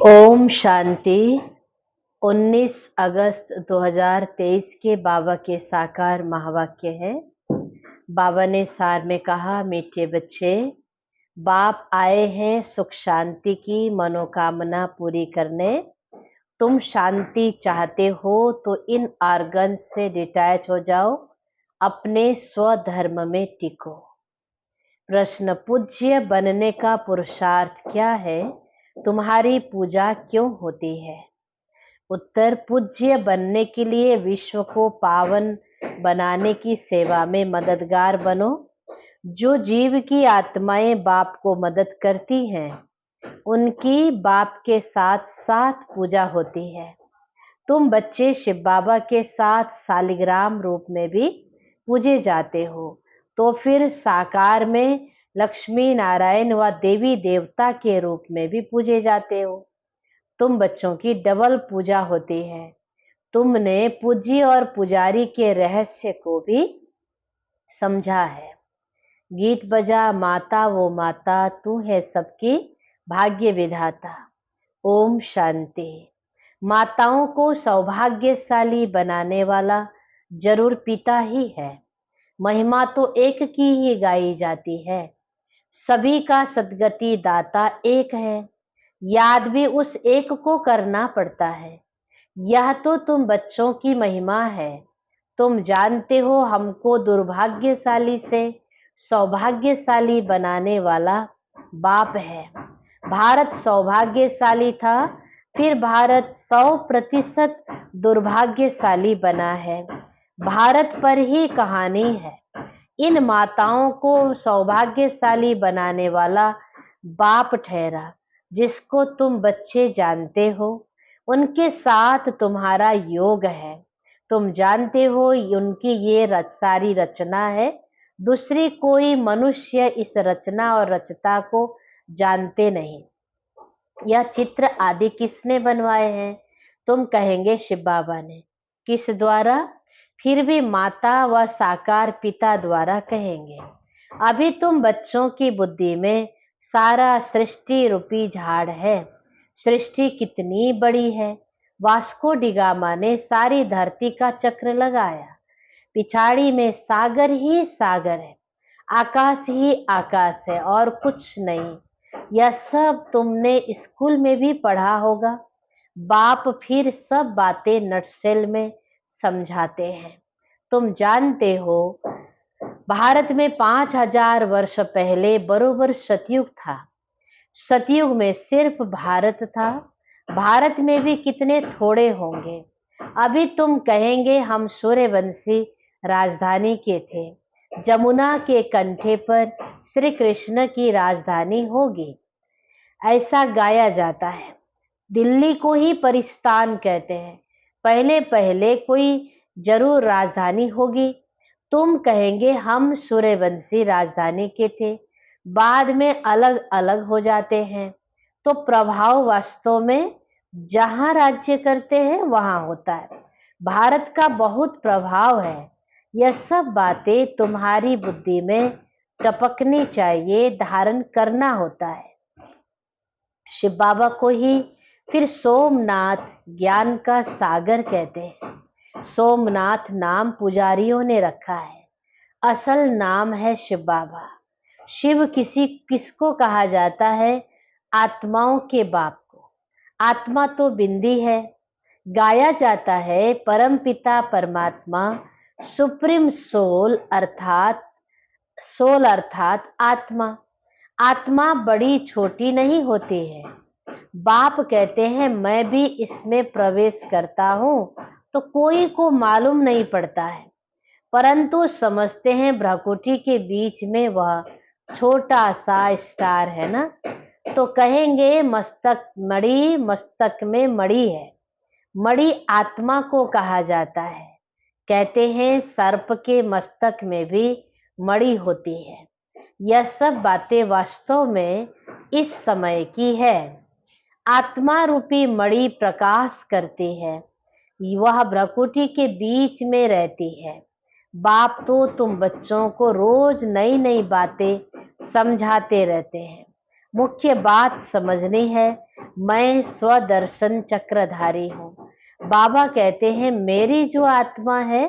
ओम शांति। 19 अगस्त 2023 के बाबा के साकार महावाक्य है। बाबा ने सार में कहा, मीठे बच्चे, बाप आए हैं सुख शांति की मनोकामना पूरी करने। तुम शांति चाहते हो तो इन आर्गन से डिटैच हो जाओ, अपने स्वधर्म में टिको। प्रश्न, पूज्य बनने का पुरुषार्थ क्या है? तुम्हारी पूजा क्यों होती है? उत्तर, पूज्य बनने के लिए विश्व को पावन बनाने की सेवा में मददगार बनो। जो जीव की आत्माएं बाप को मदद करती हैं, उनकी बाप के साथ साथ पूजा होती है। तुम बच्चे शिव बाबा के साथ शालिग्राम रूप में भी पूजे जाते हो, तो फिर साकार में लक्ष्मी नारायण व देवी देवता के रूप में भी पूजे जाते हो। तुम बच्चों की डबल पूजा होती है। तुमने पूज्य और पुजारी के रहस्य को भी समझा है। गीत बजा माता वो माता, तू है सबकी भाग्य विधाता। ओम शांति। माताओं को सौभाग्यशाली बनाने वाला जरूर पिता ही है। महिमा तो एक की ही गाई जाती है। सभी का सद्गति दाता एक है, याद भी उस एक को करना पड़ता है। यह तो तुम बच्चों की महिमा है। तुम जानते हो, हमको दुर्भाग्यशाली से सौभाग्यशाली बनाने वाला बाप है। भारत सौभाग्यशाली था, फिर भारत 100% दुर्भाग्यशाली बना है। भारत पर ही कहानी है। इन माताओं को सौभाग्यशाली बनाने वाला बाप ठहरा, जिसको तुम बच्चे जानते हो। उनके साथ तुम्हारा योग है। तुम जानते हो उनकी ये सारी रचना है। दूसरी कोई मनुष्य इस रचना और रचता को जानते नहीं। यह चित्र आदि किसने बनवाए हैं? तुम कहेंगे शिव बाबा ने। किस द्वारा? फिर भी माता व साकार पिता द्वारा कहेंगे। अभी तुम बच्चों की बुद्धि में सारा सृष्टि रूपी झाड़ है। सृष्टि कितनी बड़ी है। वास्को डिगामा ने सारी धरती का चक्र लगाया। पिछाड़ी में सागर ही सागर है, आकाश ही आकाश है और कुछ नहीं। यह सब तुमने स्कूल में भी पढ़ा होगा। बाप फिर सब बातें नटशेल में समझाते हैं। तुम जानते हो, भारत में 5000 वर्ष पहले बरोबर सतयुग था। सतयुग में सिर्फ भारत था। भारत में भी कितने थोड़े होंगे। अभी तुम कहेंगे हम सूर्यवंशी राजधानी के थे। जमुना के कंठे पर श्री कृष्ण की राजधानी होगी, ऐसा गाया जाता है। दिल्ली को ही परिस्तान कहते हैं। पहले पहले कोई जरूर राजधानी होगी। तुम कहेंगे हम सूर्यवंशी राजधानी के थे, बाद में अलग अलग हो जाते हैं। तो प्रभाव वास्तव में जहां राज्य करते हैं वहां होता है। भारत का बहुत प्रभाव है। यह सब बातें तुम्हारी बुद्धि में टपकनी चाहिए, धारण करना होता है। शिव बाबा को ही फिर सोमनाथ, ज्ञान का सागर कहते हैं। सोमनाथ नाम पुजारियों ने रखा है, असल नाम है शिव बाबा। शिव किसको कहा जाता है? आत्माओं के बाप को। आत्मा तो बिंदी है। गाया जाता है परम पिता परमात्मा, सुप्रीम सोल अर्थात आत्मा। आत्मा बड़ी छोटी नहीं होती है। बाप कहते हैं मैं भी इसमें प्रवेश करता हूं, तो कोई को मालूम नहीं पड़ता है, परंतु समझते हैं भ्राकुटी के बीच में वह छोटा सा स्टार है ना। तो कहेंगे मस्तक में मणि है। मणि आत्मा को कहा जाता है। कहते हैं सर्प के मस्तक में भी मणि होती है। यह सब बातें वास्तव में इस समय की है। आत्मा रूपी मणि प्रकाश करती है, वह भ्राकुटी के बीच में रहती है। बाप तो तुम बच्चों को रोज नई नई बातें समझाते रहते हैं। मुख्य बात समझनी है, मैं स्वदर्शन चक्रधारी हूँ। बाबा कहते हैं मेरी जो आत्मा है,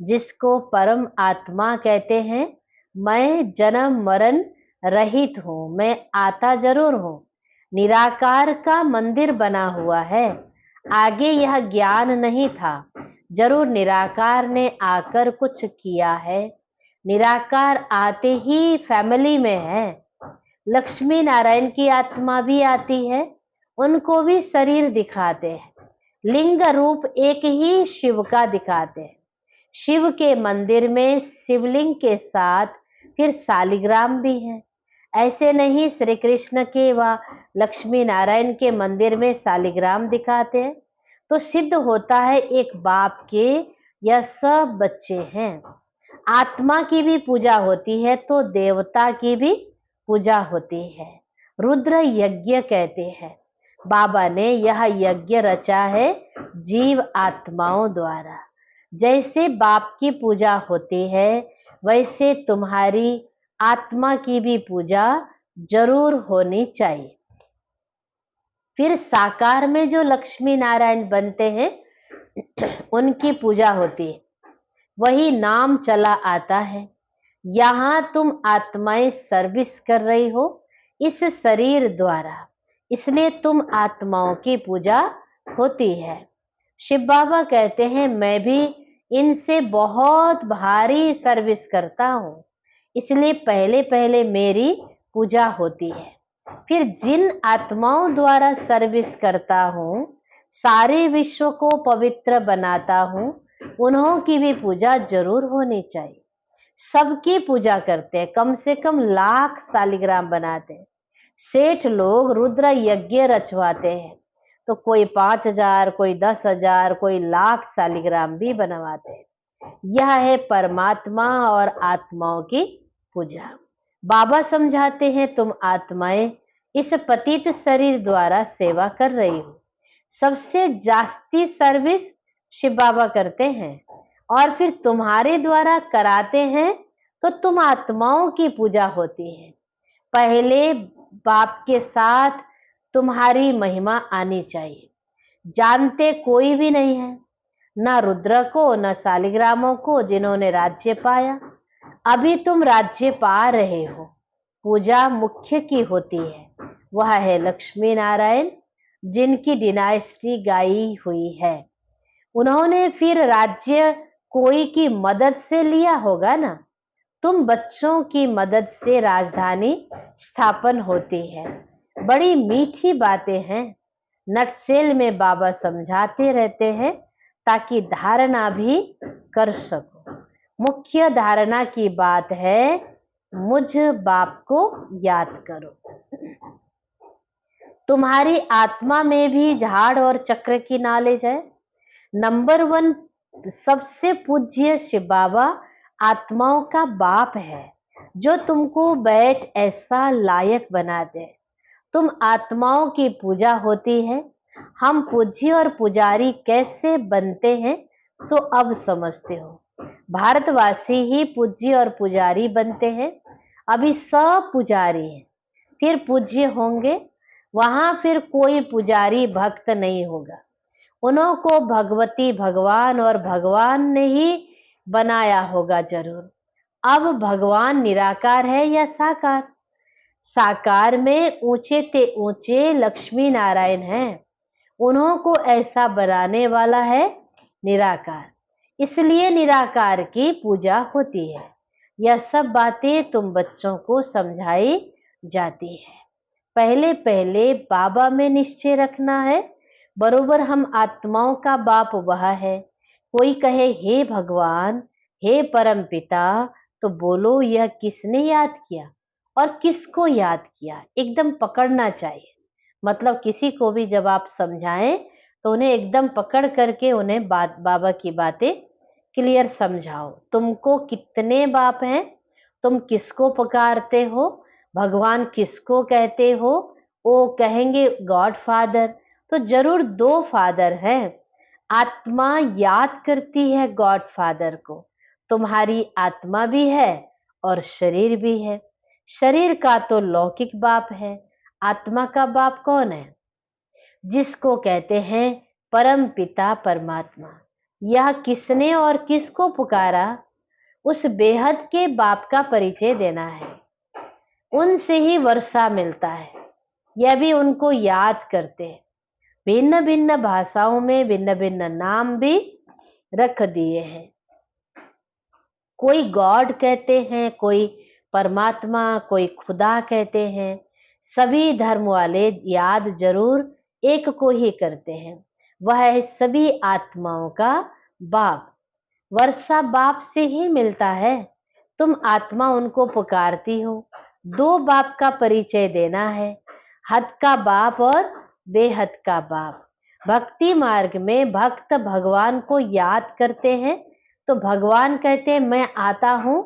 जिसको परम आत्मा कहते हैं, मैं जन्म मरण रहित हूँ। मैं आता जरूर हूँ। निराकार का मंदिर बना हुआ है। आगे यह ज्ञान नहीं था, जरूर निराकार ने आकर कुछ किया है। निराकार आते ही फैमिली में है। लक्ष्मी नारायण की आत्मा भी आती है, उनको भी शरीर दिखाते हैं। लिंग रूप एक ही शिव का दिखाते हैं। शिव के मंदिर में शिवलिंग के साथ फिर शालिग्राम भी है। ऐसे नहीं श्री कृष्ण के व लक्ष्मी नारायण के मंदिर में शालिग्राम दिखाते हैं, तो सिद्ध होता है एक बाप के यह सब बच्चे हैं। आत्मा की भी पूजा होती है तो देवता की भी पूजा होती है। रुद्र यज्ञ कहते हैं। बाबा ने यह यज्ञ रचा है जीव आत्माओं द्वारा। जैसे बाप की पूजा होती है, वैसे तुम्हारी आत्मा की भी पूजा जरूर होनी चाहिए। फिर साकार में जो लक्ष्मी नारायण बनते हैं, उनकी पूजा होती है। वही नाम चला आता है। यहाँ तुम आत्माएं सर्विस कर रही हो इस शरीर द्वारा, इसलिए तुम आत्माओं की पूजा होती है। शिव बाबा कहते हैं मैं भी इनसे बहुत भारी सर्विस करता हूँ, इसलिए पहले पहले मेरी पूजा होती है। फिर जिन आत्माओं द्वारा सर्विस करता हूँ, सारे विश्व को पवित्र बनाता हूँ, उन्हों की भी पूजा जरूर होनी चाहिए। सबकी पूजा करते हैं, कम से कम लाख शालिग्राम बनाते हैं। सेठ लोग रुद्र यज्ञ रचवाते हैं, तो कोई 5,000, कोई 10,000, कोई लाख शालिग्राम भी बनवाते हैं। यह है परमात्मा और आत्माओं की पूजा। बाबा समझाते हैं तुम आत्माएं इस पतित शरीर द्वारा सेवा कर रही हो। सबसे जास्ती सर्विस शिव बाबा करते हैं और फिर तुम्हारे द्वारा कराते हैं, तो तुम आत्माओं की पूजा होती है। पहले बाप के साथ तुम्हारी महिमा आनी चाहिए। जानते कोई भी नहीं है, न रुद्र को न शालिग्रामों को, जिन्होंने राज्य पाया। अभी तुम राज्य पा रहे हो। पूजा मुख्य की होती है, वह है लक्ष्मी नारायण, जिनकी डिनाइस्टी गाई हुई है। उन्होंने फिर राज्य कोई की मदद से लिया होगा ना। तुम बच्चों की मदद से राजधानी स्थापन होती है। बड़ी मीठी बातें हैं। नटसेल में बाबा समझाते रहते हैं ताकि धारणा भी कर सको। मुख्य धारणा की बात है मुझ बाप को याद करो। तुम्हारी आत्मा में भी झाड़ और चक्र की नॉलेज है। नंबर 1 सबसे पूज्य शिव बाबा आत्माओं का बाप है, जो तुमको बैठ ऐसा लायक बना दे। तुम आत्माओं की पूजा होती है। हम पूज्य और पुजारी कैसे बनते हैं, सो अब समझते हो। भारतवासी ही पूज्य और पुजारी बनते हैं। अभी सब पुजारी हैं, फिर पूज्य होंगे। वहां फिर कोई पुजारी भक्त नहीं होगा। उन्हों को भगवती भगवान और भगवान ने ही बनाया होगा जरूर। अब भगवान निराकार है या साकार? साकार में ऊंचे ते ऊंचे लक्ष्मी नारायण हैं। उन्हों को ऐसा बनाने वाला है निराकार, इसलिए निराकार की पूजा होती है। यह सब बातें तुम बच्चों को समझाई जाती है। पहले पहले बाबा में निश्चय रखना है, बरोबर हम आत्माओं का बाप वह है। कोई कहे हे भगवान, हे परम पिता, तो बोलो यह किसने याद किया और किसको याद किया, एकदम पकड़ना चाहिए। मतलब किसी को भी जब आप समझाएं तो उन्हें एकदम पकड़ करके उन्हें बाबा की बातें क्लियर समझाओ। तुमको कितने बाप हैं, तुम किसको पुकारते हो, भगवान किसको कहते हो। वो कहेंगे गॉड फादर, तो जरूर 2 फादर हैं। आत्मा याद करती है गॉड फादर को। तुम्हारी आत्मा भी है और शरीर भी है। शरीर का तो लौकिक बाप है, आत्मा का बाप कौन है? जिसको कहते हैं परम पिता परमात्मा। यह किसने और किसको पुकारा? उस बेहद के बाप का परिचय देना है। उनसे ही वर्षा मिलता है। यह भी उनको याद करते हैं। भिन्न भिन्न भाषाओं में भिन्न भिन्न नाम भी रख दिए हैं। कोई गॉड कहते हैं, कोई परमात्मा, कोई खुदा कहते हैं। सभी धर्म वाले याद जरूर एक को ही करते हैं। वह है सभी आत्माओं का बाप। वर्षा बाप से ही मिलता है। तुम आत्मा उनको पुकारती हो। दो बाप का परिचय देना है, हद का बाप और बेहद का बाप। भक्ति मार्ग में भक्त भगवान को याद करते हैं तो भगवान कहते हैं मैं आता हूं,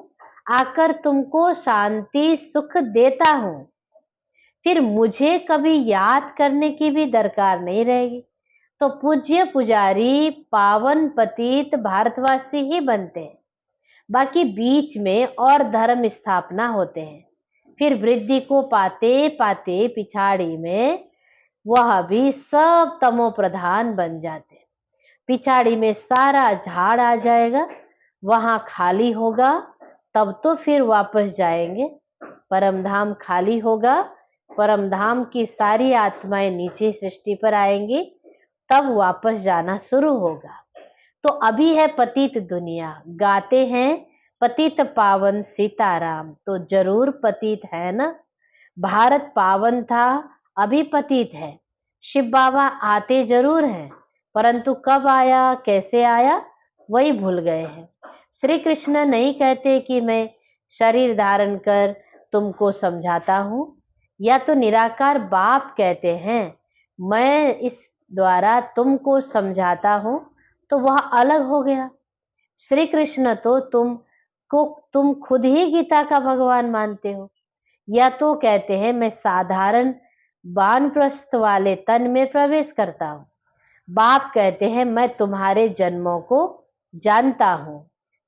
आकर तुमको शांति सुख देता हूं। फिर मुझे कभी याद करने की भी दरकार नहीं रहेगी। तो पूज्य पुजारी पावन पतित भारतवासी ही बनते हैं। बाकी बीच में और धर्म स्थापना होते हैं। फिर वृद्धि को पाते पाते पिछाड़ी में वह भी सब तमो प्रधान बन जाते हैं। पिछाड़ी में सारा झाड़ आ जाएगा, वहां खाली होगा, तब तो फिर वापस जाएंगे। परमधाम खाली होगा, परमधाम की सारी आत्माएं नीचे सृष्टि पर आएंगी, तब वापस जाना शुरू होगा। तो अभी है पतित दुनिया, गाते हैं पतित पावन सीताराम, तो जरूर पतित है ना। भारत पावन था, अभी पतित है। शिव बाबा आते जरूर हैं, परंतु कब आया कैसे आया वही भूल गए हैं। श्री कृष्ण नहीं कहते कि मैं शरीर धारण कर तुमको समझाता हूं, या तो निराकार बाप कहते हैं मैं इस द्वारा तुमको समझाता हूं, तो वह अलग हो गया। श्री कृष्ण तो तुम खुद ही गीता का भगवान मानते हो। या तो कहते हैं मैं साधारण वानप्रस्थ वाले तन में प्रवेश करता हूं। बाप कहते हैं मैं तुम्हारे जन्मों को जानता हूं।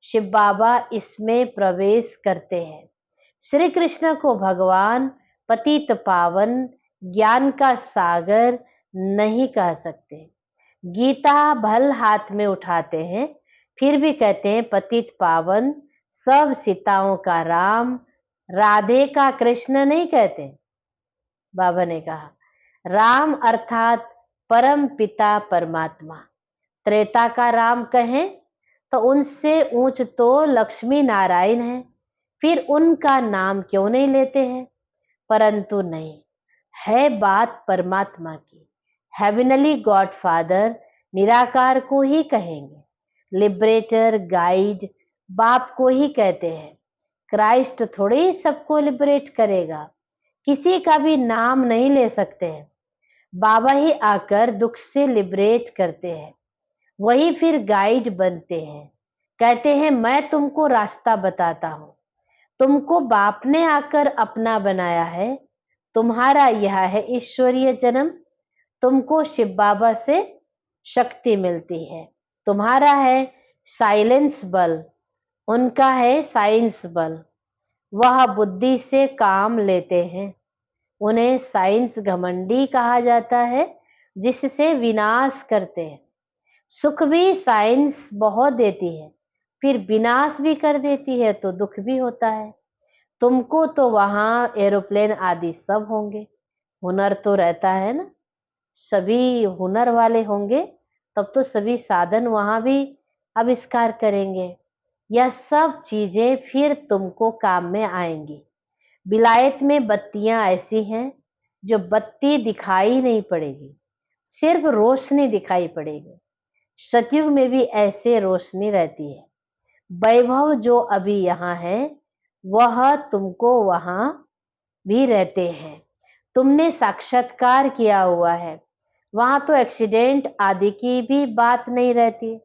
शिव बाबा इसमें प्रवेश करते हैं। श्री कृष्ण को भगवान पतित पावन ज्ञान का सागर नहीं कह सकते। गीता भल हाथ में उठाते हैं, फिर भी कहते हैं पतित पावन, सब सीताओं का राम, राधे का कृष्ण नहीं कहते। बाबा ने कहा राम अर्थात परम पिता परमात्मा। त्रेता का राम कहें तो उनसे ऊंच तो लक्ष्मी नारायण है, फिर उनका नाम क्यों नहीं लेते हैं? परंतु नहीं, है बात परमात्मा की। हेवनली गॉड फादर निराकार को ही कहेंगे। लिबरेटर गाइड बाप को ही कहते हैं। क्राइस्ट थोड़े ही सबको लिबरेट करेगा, किसी का भी नाम नहीं ले सकते हैं। बाबा ही आकर दुख से लिबरेट करते हैं, वही फिर गाइड बनते हैं। कहते हैं मैं तुमको रास्ता बताता हूं। तुमको बाप ने आकर अपना बनाया है। तुम्हारा यह है ईश्वरीय जन्म। तुमको शिव बाबा से शक्ति मिलती है। तुम्हारा है साइलेंस बल, उनका है साइंस बल। वह बुद्धि से काम लेते हैं। उन्हें साइंस घमंडी कहा जाता है, जिससे विनाश करते हैं। सुख भी साइंस बहुत देती है, फिर विनाश भी कर देती है, तो दुख भी होता है। तुमको तो वहां एरोप्लेन आदि सब होंगे, हुनर तो रहता है ना, सभी हुनर वाले होंगे, तब तो सभी साधन वहां भी आविष्कार करेंगे। यह सब चीजें फिर तुमको काम में आएंगी। विलायत में बत्तियां ऐसी हैं जो बत्ती दिखाई नहीं पड़ेगी, सिर्फ रोशनी दिखाई पड़ेगी। सतयुग में भी ऐसे रोशनी रहती है। वैभव जो अभी यहाँ है वह तुमको वहां भी रहते हैं। तुमने साक्षात्कार किया हुआ है, वहां तो एक्सीडेंट आदि की भी बात नहीं रहती,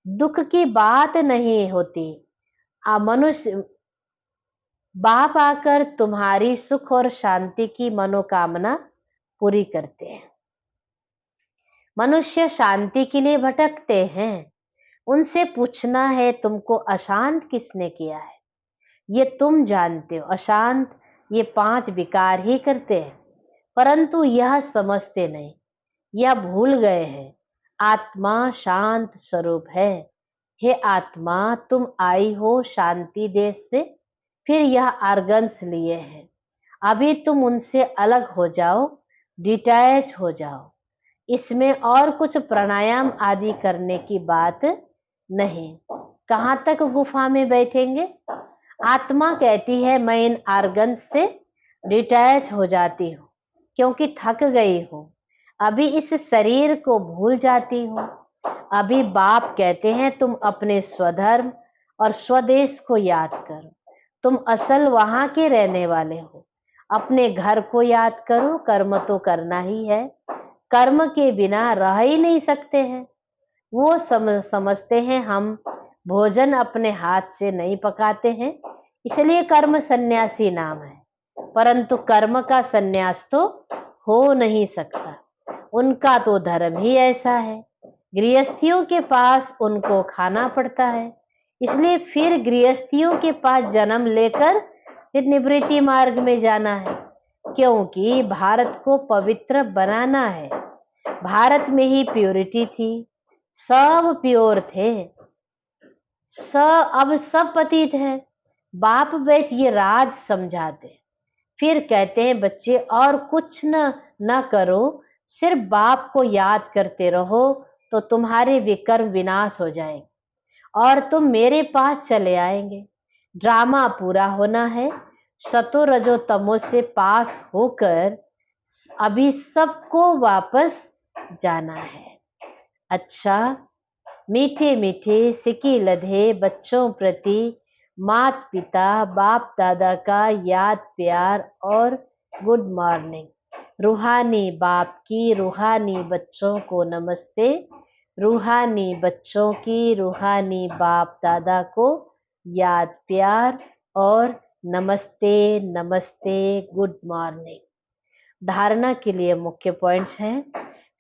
दुख की बात नहीं होती। मनुष्य बाप आकर तुम्हारी सुख और शांति की मनोकामना पूरी करते हैं। मनुष्य शांति के लिए भटकते हैं। उनसे पूछना है तुमको अशांत किसने किया है? ये तुम जानते हो। अशांत ये 5 विकार ही करते हैं। परंतु यह समझते नहीं, यह भूल गए हैं आत्मा शांत स्वरूप है। हे आत्मा, तुम आई हो शांति देश से, फिर यह आर्गन्स लिए हैं। अभी तुम उनसे अलग हो जाओ, डिटैच हो जाओ। इसमें और कुछ प्राणायाम आदि करने की बात नहीं। कहाँ तक गुफा में बैठेंगे? आत्मा कहती है मैं इन आर्गन्स से डिटैच हो जाती हूँ क्योंकि थक गई हूँ, अभी इस शरीर को भूल जाती हूँ। अभी बाप कहते हैं तुम अपने स्वधर्म और स्वदेश को याद करो, तुम असल वहां के रहने वाले हो। अपने घर को याद करो, कर्म तो करना ही है, कर्म के बिना रह ही नहीं सकते हैं। वो समझते हैं हम भोजन अपने हाथ से नहीं पकाते हैं, इसलिए कर्म सन्यासी नाम है, परंतु कर्म का सन्यास तो हो नहीं सकता। उनका तो धर्म ही ऐसा है, गृहस्थियों के पास उनको खाना पड़ता है, इसलिए फिर गृहस्थियों के पास जन्म लेकर फिर निवृत्ति मार्ग में जाना है, क्योंकि भारत को पवित्र बनाना है। भारत में ही प्योरिटी थी, सब प्योर थे, अब सब पतित हैं। बाप बैठ ये राज समझाते, फिर कहते हैं बच्चे और कुछ न करो, सिर्फ बाप को याद करते रहो तो तुम्हारे विकर्म विनाश हो जाएंगे और तुम मेरे पास चले आएंगे। ड्रामा पूरा होना है, सतो रजो तमो से पास होकर अभी सबको वापस जाना है। अच्छा, मीठे मीठे सिकी लधे बच्चों प्रति मात पिता बाप दादा का याद प्यार और गुड मॉर्निंग। रूहानी बाप की रूहानी बच्चों को नमस्ते, रूहानी बच्चों की रूहानी बाप दादा को याद प्यार और नमस्ते नमस्ते गुड मॉर्निंग। धारणा के लिए मुख्य पॉइंट्स हैं।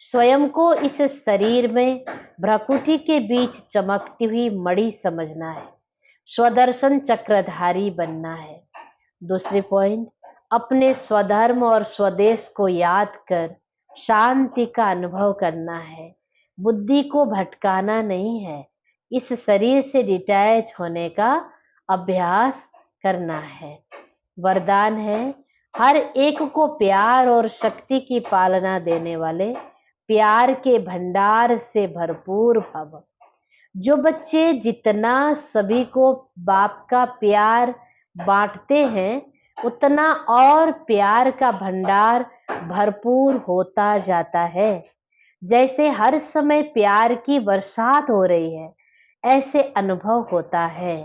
स्वयं को इस शरीर में भ्रकुटी के बीच चमकती हुई मणि समझना है, स्वदर्शन चक्रधारी बनना है। दूसरी पॉइंट, अपने स्वधर्म और स्वदेश को याद कर शांति का अनुभव करना है, बुद्धि को भटकाना नहीं है, इस शरीर से डिटैच होने का अभ्यास करना है। वरदान है, हर एक को प्यार और शक्ति की पालना देने वाले प्यार के भंडार से भरपूर भव। जो बच्चे जितना सभी को बाप का प्यार बांटते हैं, उतना और प्यार का भंडार भरपूर होता जाता है। जैसे हर समय प्यार की बरसात हो रही है, ऐसे अनुभव होता है।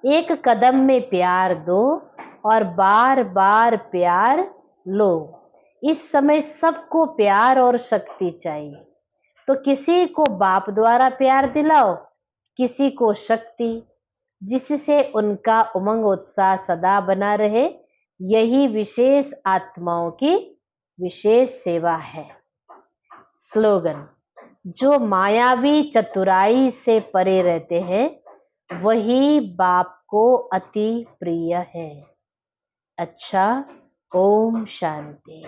एक कदम में प्यार दो और बार बार प्यार लो। इस समय सबको प्यार और शक्ति चाहिए, तो किसी को बाप द्वारा प्यार दिलाओ, किसी को शक्ति, जिससे उनका उमंग उत्साह सदा बना रहे। यही विशेष आत्माओं की विशेष सेवा है। स्लोगन, जो मायावी चतुराई से परे रहते हैं वही बाप को अति प्रिय है। अच्छा, ओम शांति।